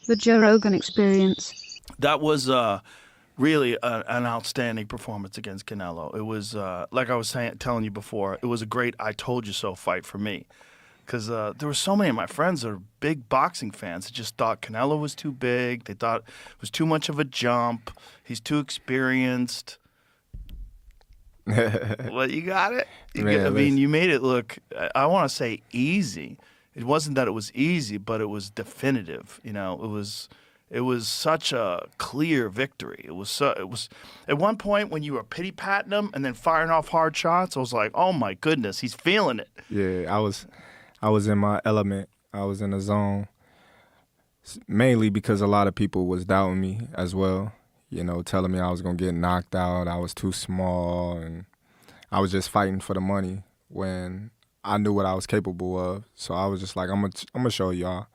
The Joe Rogan Experience. That was really an outstanding performance against Canelo. It was, like I was telling you before, it was a great I told you so fight for me. Because there were so many of my friends that are big boxing fans that just thought Canelo was too big. They thought it was too much of a jump. He's too experienced. Well, you got it. I mean, you made it look, I want to say easy. It wasn't that it was easy, but it was definitive. You know, it was such a clear victory. It was at one point when you were pity patting him and then firing off hard shots, I was like, oh my goodness, he's feeling it. Yeah, I was in my element. I was in the zone, mainly because a lot of people was doubting me as well, you know, telling me I was going to get knocked out, I was too small, and I was just fighting for the money when I knew what I was capable of. So I was just like, I'm gonna show y'all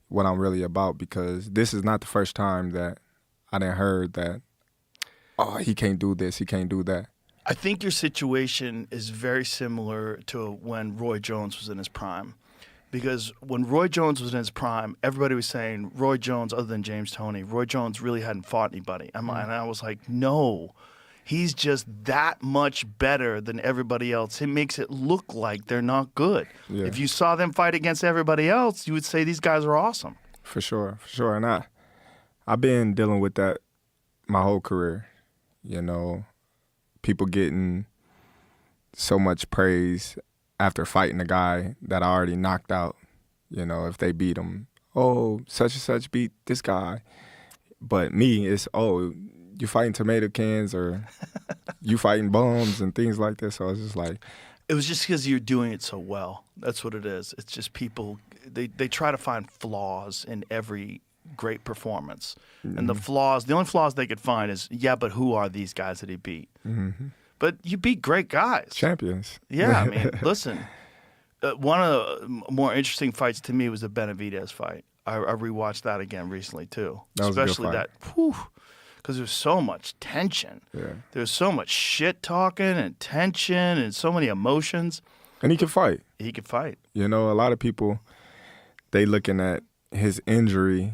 what I'm really about, because this is not the first time that I done heard that, oh, he can't do this, he can't do that. I think your situation is very similar to when Roy Jones was in his prime. Because when Roy Jones was in his prime, everybody was saying, Roy Jones, other than James Toney, Roy Jones really hadn't fought anybody. And I was like, no, he's just that much better than everybody else. It makes it look like they're not good. Yeah. If you saw them fight against everybody else, you would say these guys are awesome. For sure. And I've been dealing with that my whole career, you know. People getting so much praise after fighting a guy that I already knocked out. You know, if they beat him, oh, such and such beat this guy. But me, it's, oh, you fighting tomato cans or you fighting bums and things like this. So it's just like. It was just because you're doing it so well. That's what it is. It's just people, they try to find flaws in every great performance. Mm-hmm. And the only flaws they could find is, yeah, but who are these guys that he beat? Mm-hmm. But you beat great guys. Champions. Yeah, I mean, listen, one of the more interesting fights to me was the Benavidez fight. I rewatched that again recently, too. That was especially a good fight. That, because there's so much tension. Yeah. There's so much shit talking and tension and so many emotions. And he can fight. He can fight. You know, a lot of people, they looking at his injury,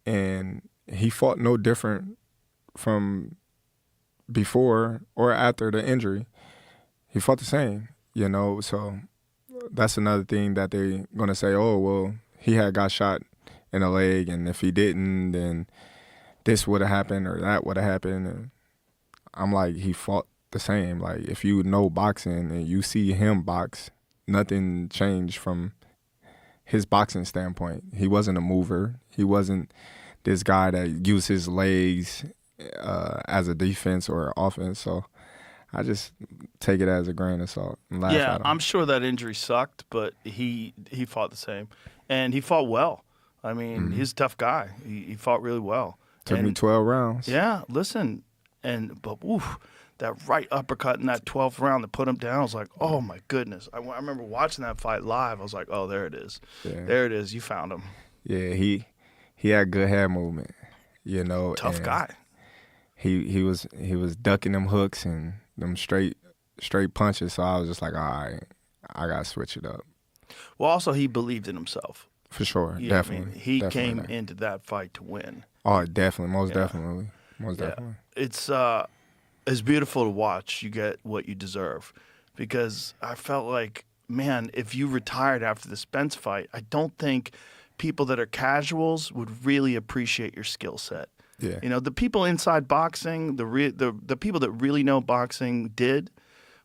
and he fought no different from before or after the injury. He fought the same, you know. So that's another thing that they're going to say, oh, well, he had got shot in the leg, and if he didn't, then this would have happened or that would have happened. And I'm like, he fought the same. Like, if you know boxing and you see him box, nothing changed from his boxing standpoint. He wasn't a mover. He wasn't this guy that used his legs as a defense or offense. So I just take it as a grain of salt and laugh at him. I'm sure that injury sucked, but he fought the same. And he fought well. I mean, he's a tough guy. He fought really well. Took me 12 rounds. Yeah, listen. But that right uppercut in that 12th round that put him down, I was like, oh, my goodness. I remember watching that fight live. I was like, oh, there it is. Yeah. There it is. You found him. Yeah, he had good hand movement, you know. Tough guy. He was ducking them hooks and them straight punches, so I was just like, all right, I got to switch it up. Well, also, he believed in himself. For sure, definitely. I mean, he came into that fight to win. Oh, definitely, most definitely. It's beautiful to watch. You get what you deserve. Because I felt like, man, if you retired after the Spence fight, I don't think people that are casuals would really appreciate your skill set. Yeah. You know, the people inside boxing, the people that really know boxing did,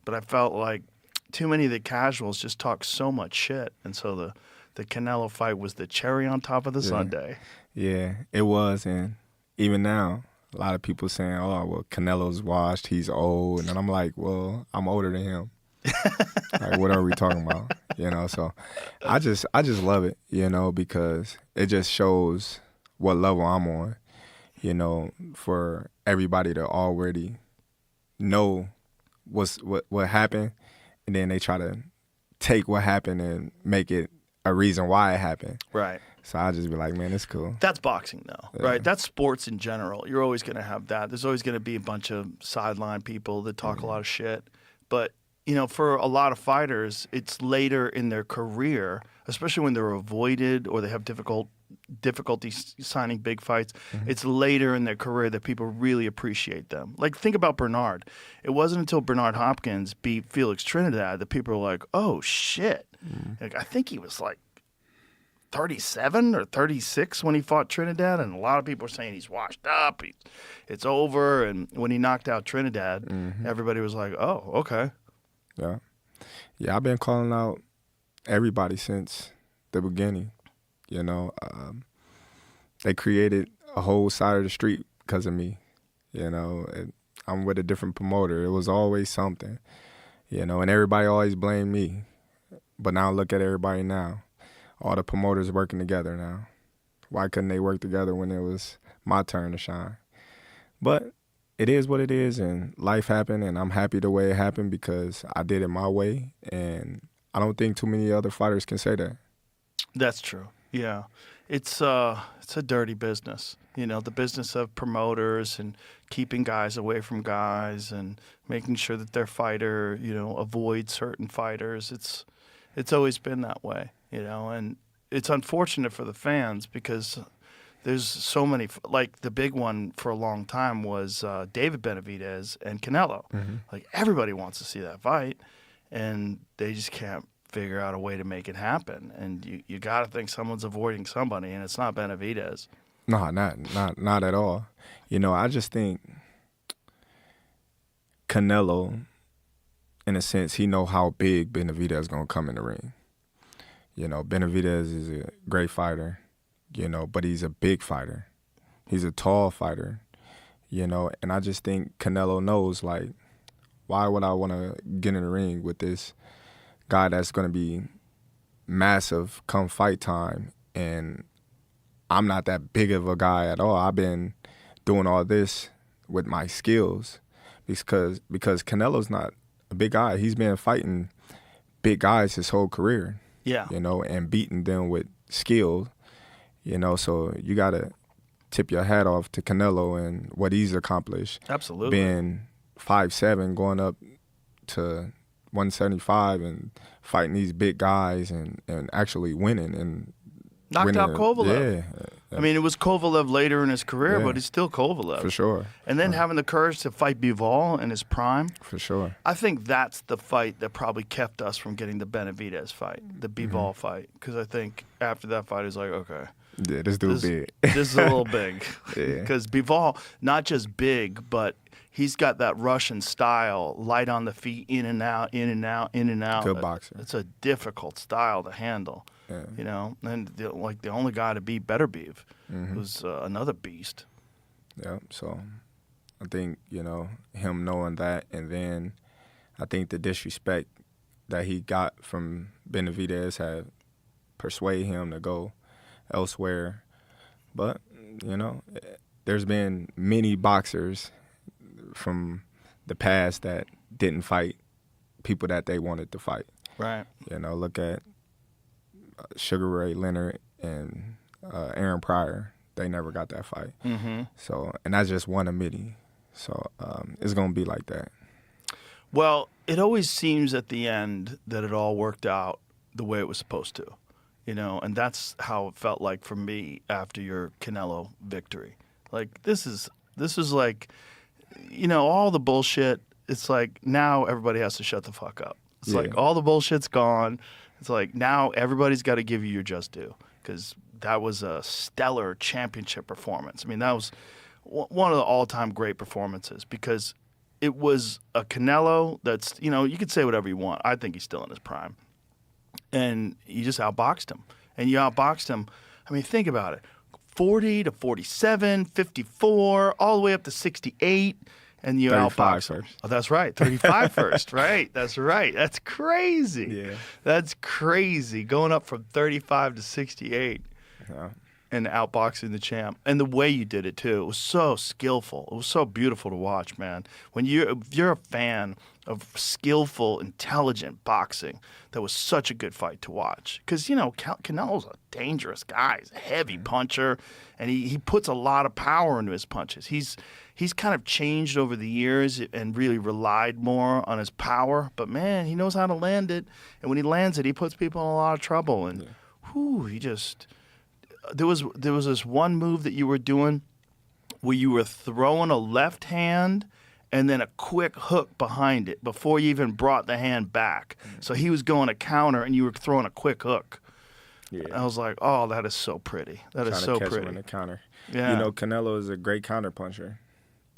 but I felt like too many of the casuals just talk so much shit. And so the Canelo fight was the cherry on top of the sundae. Yeah, it was. And even now, a lot of people saying, oh, well, Canelo's washed, he's old. And then I'm like, well, I'm older than him. Like, what are we talking about? You know, so I just love it, you know, because it just shows what level I'm on, you know, for everybody to already know what happened, and then they try to take what happened and make it a reason why it happened. Right. So I just be like, man, it's cool. That's boxing, though, right? That's sports in general. You're always going to have that. There's always going to be a bunch of sideline people that talk a lot of shit. But, you know, for a lot of fighters, it's later in their career, especially when they're avoided or they have difficult difficulty signing big fights. It's later in their career that people really appreciate them. Like, think about Bernard. It wasn't until Bernard Hopkins beat Felix Trinidad that people were like, oh, shit. Like, I think he was like 37 or 36 when he fought Trinidad, and a lot of people are saying he's washed up, it's over. And when he knocked out Trinidad, everybody was like, oh, okay. Yeah. Yeah, I've been calling out everybody since the beginning. You know, they created a whole side of the street because of me. You know, and I'm with a different promoter. It was always something, you know, and everybody always blamed me. But now look at everybody now. All the promoters working together now. Why couldn't they work together when it was my turn to shine? But it is what it is, and life happened, and I'm happy the way it happened because I did it my way, and I don't think too many other fighters can say that. That's true. Yeah. It's a dirty business, you know, the business of promoters and keeping guys away from guys and making sure that their fighter, you know, avoids certain fighters. It's always been that way, you know, and it's unfortunate for the fans because there's so many, like the big one for a long time was David Benavidez and Canelo. Like, everybody wants to see that fight, and they just can't figure out a way to make it happen. And you got to think someone's avoiding somebody, and it's not Benavidez. No, not at all. You know, I just think Canelo, in a sense, he know how big Benavidez is going to come in the ring. You know, Benavidez is a great fighter, you know, but he's a big fighter. He's a tall fighter, you know, and I just think Canelo knows, like, why would I want to get in the ring with this guy that's going to be massive come fight time, and I'm not that big of a guy at all. I've been doing all this with my skills because Canelo's not a big guy. He's been fighting big guys his whole career. Yeah. You know, and beating them with skill, you know, so you got to tip your hat off to Canelo and what he's accomplished. Absolutely. Being 5'7", going up to 175 and fighting these big guys and actually winning and knocked out Kovalev. Yeah. I mean, it was Kovalev later in his career, Yeah. but he's still Kovalev. For sure. And then having the courage to fight Bivol in his prime. For sure. I think that's the fight that probably kept us from getting the Benavidez fight, the Bivol fight. Because I think after that fight, he's like, okay. Yeah, this dude's big. This is a little big. Yeah. Because Bivol, not just big, but he's got that Russian style, light on the feet, in and out, in and out, in and out. Good boxer. It's a difficult style to handle. Yeah. You know, and the only guy to beat Beterbiev was another beast. Yeah, so I think, you know, him knowing that, and then I think the disrespect that he got from Benavidez had persuaded him to go elsewhere. But, you know, there's been many boxers from the past that didn't fight people that they wanted to fight. Right. You know, look at Sugar Ray Leonard and Aaron Pryor. They never got that fight. So, and that's just one of many. So it's going to be like that. Well, it always seems at the end that it all worked out the way it was supposed to, you know, and that's how it felt like for me after your Canelo victory. Like, this is like, you know, all the bullshit. It's like now everybody has to shut the fuck up. It's like all the bullshit's gone. It's like now everybody's got to give you your just due because that was a stellar championship performance. I mean, that was one of the all-time great performances because it was a Canelo that's, you know, you could say whatever you want. I think he's still in his prime. And you just outboxed him. And you outboxed him. I mean, think about it. 40 to 47, 54, all the way up to 68. And you outbox him. First. Oh, that's right. 35 first. Right. That's right. That's crazy. Yeah. That's crazy. Going up from 35 to 68 and outboxing the champ. And the way you did it, too. It was so skillful. It was so beautiful to watch, man. If you're a fan of skillful, intelligent boxing, that was such a good fight to watch. Because, you know, Canelo's a dangerous guy. He's a heavy puncher, and he puts a lot of power into his punches. He's kind of changed over the years and really relied more on his power. But, man, he knows how to land it. And when he lands it, he puts people in a lot of trouble. And, he just there was this one move that you were doing where you were throwing a left hand and then a quick hook behind it before you even brought the hand back. So he was going to counter and you were throwing a quick hook. Yeah. I was like, oh, that is so pretty. That is so Trying to catch pretty. him in the counter. Yeah. You know, Canelo is a great counter puncher.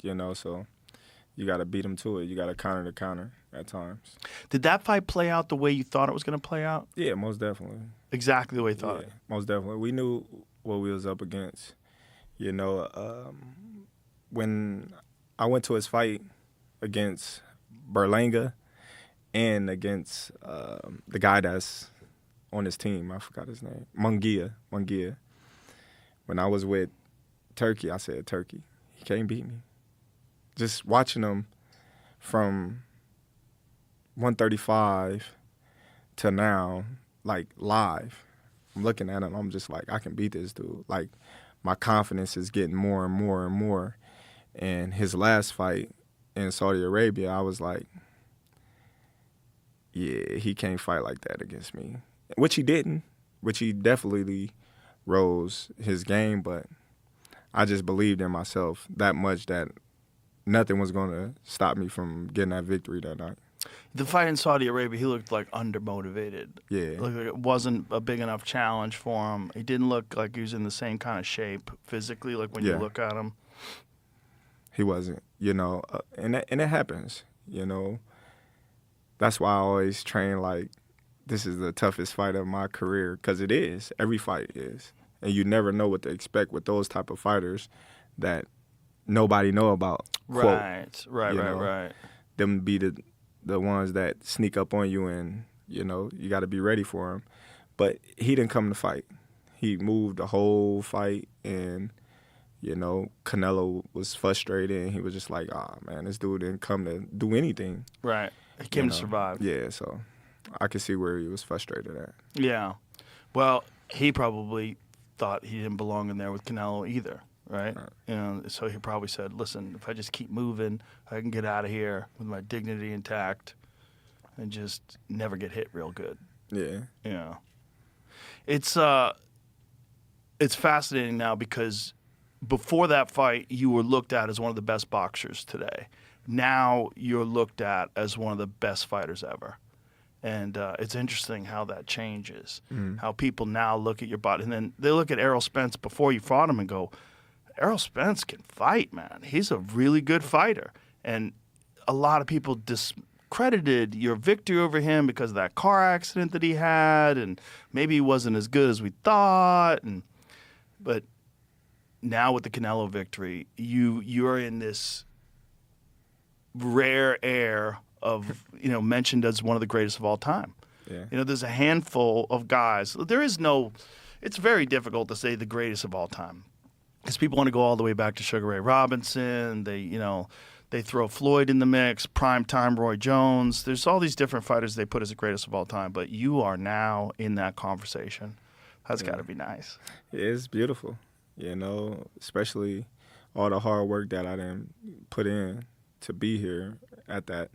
You know, so you got to beat him to it. You got to counter the counter at times. Did that fight play out the way you thought it was going to play out? Yeah, most definitely. Exactly the way you thought it. Most definitely. We knew what we was up against. You know, when I went to his fight against Berlanga and against the guy that's on his team, I forgot his name, Munguia. When I was with Turkey, I said, Turkey, he can't beat me. Just watching him from 135 to now, like live, I'm looking at him, I'm just like, I can beat this dude. Like, my confidence is getting more and more and more. And his last fight in Saudi Arabia, I was like, yeah, he can't fight like that against me. Which he didn't, which he definitely rose his game, but I just believed in myself that much that nothing was going to stop me from getting that victory that night. The fight in Saudi Arabia, he looked like undermotivated. Yeah. It looked like it wasn't a big enough challenge for him. He didn't look like he was in the same kind of shape physically, like when you look at him. He wasn't, you know, and it happens, you know. That's why I always train like this is the toughest fight of my career, because it is. Every fight is. And you never know what to expect with those type of fighters that nobody know about. Right. Them be the ones that sneak up on you and, you know, you got to be ready for them. But he didn't come to fight. He moved the whole fight, and, you know, Canelo was frustrated, and he was just like, man, this dude didn't come to do anything. Right. He came to survive. Yeah, so I could see where he was frustrated at. Yeah. Well, he probably thought he didn't belong in there with Canelo either, right? You know, so he probably said, listen, if I just keep moving, I can get out of here with my dignity intact and just never get hit real good. Yeah. Yeah. It's fascinating now because before that fight, you were looked at as one of the best boxers today. Now you're looked at as one of the best fighters ever. And it's interesting how that changes, how people now look at your body. And then they look at Errol Spence before you fought him and go, Errol Spence can fight, man. He's a really good fighter. And a lot of people discredited your victory over him because of that car accident that he had, and maybe he wasn't as good as we thought. But now with the Canelo victory, you're in this rare air of, you know, mentioned as one of the greatest of all time. Yeah. You know, there's a handful of guys. It's very difficult to say the greatest of all time. Because people want to go all the way back to Sugar Ray Robinson. They throw Floyd in the mix, primetime Roy Jones. There's all these different fighters they put as the greatest of all time. But you are now in that conversation. That's got to be nice. It's beautiful, you know, especially all the hard work that I didn't put in to be here at that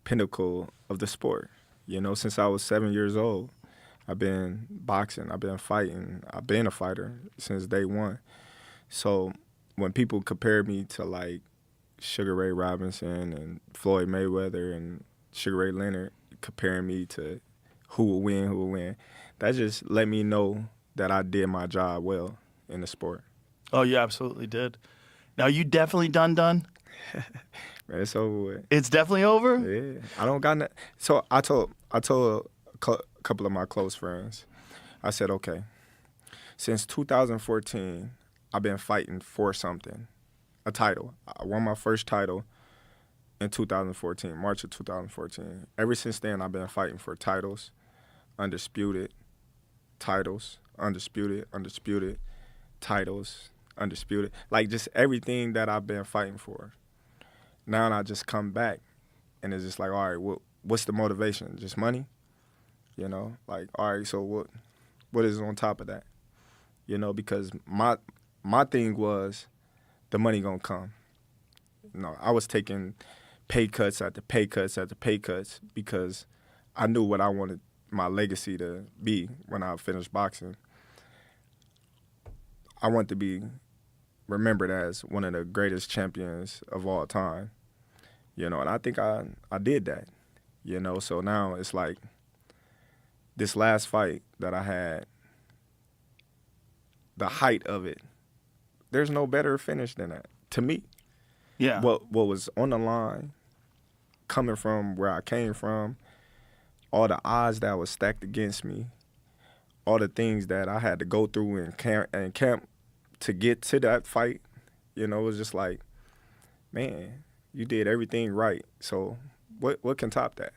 pinnacle of the sport. You know, since I was 7 years old, I've been boxing, I've been fighting, I've been a fighter since day one. So when people compare me to like Sugar Ray Robinson and Floyd Mayweather and Sugar Ray Leonard, comparing me to who will win, that just let me know that I did my job well in the sport. Oh, you absolutely did. Now, you definitely done? Man, it's over with. It's definitely over? Yeah. I don't got nothing. So I told a couple of my close friends, I said, okay, since 2014, I've been fighting for something, a title. I won my first title in 2014, March of 2014. Ever since then, I've been fighting for titles, undisputed titles, undisputed titles, undisputed. Like just everything that I've been fighting for. Now I just come back, and it's just like, all right, what's the motivation? Just money? You know, like, all right, so what is on top of that? You know, because my thing was the money gonna come. You know, I was taking pay cuts after pay cuts after pay cuts because I knew what I wanted my legacy to be when I finished boxing. I want to be remembered as one of the greatest champions of all time, you know, and I think I did that, you know. So now it's like this last fight that I had, the height of it, there's no better finish than that to me. Yeah. What was on the line, coming from where I came from, all the odds that was stacked against me, all the things that I had to go through in camp to get to that fight, you know, it was just like, man, you did everything right. So what can top that?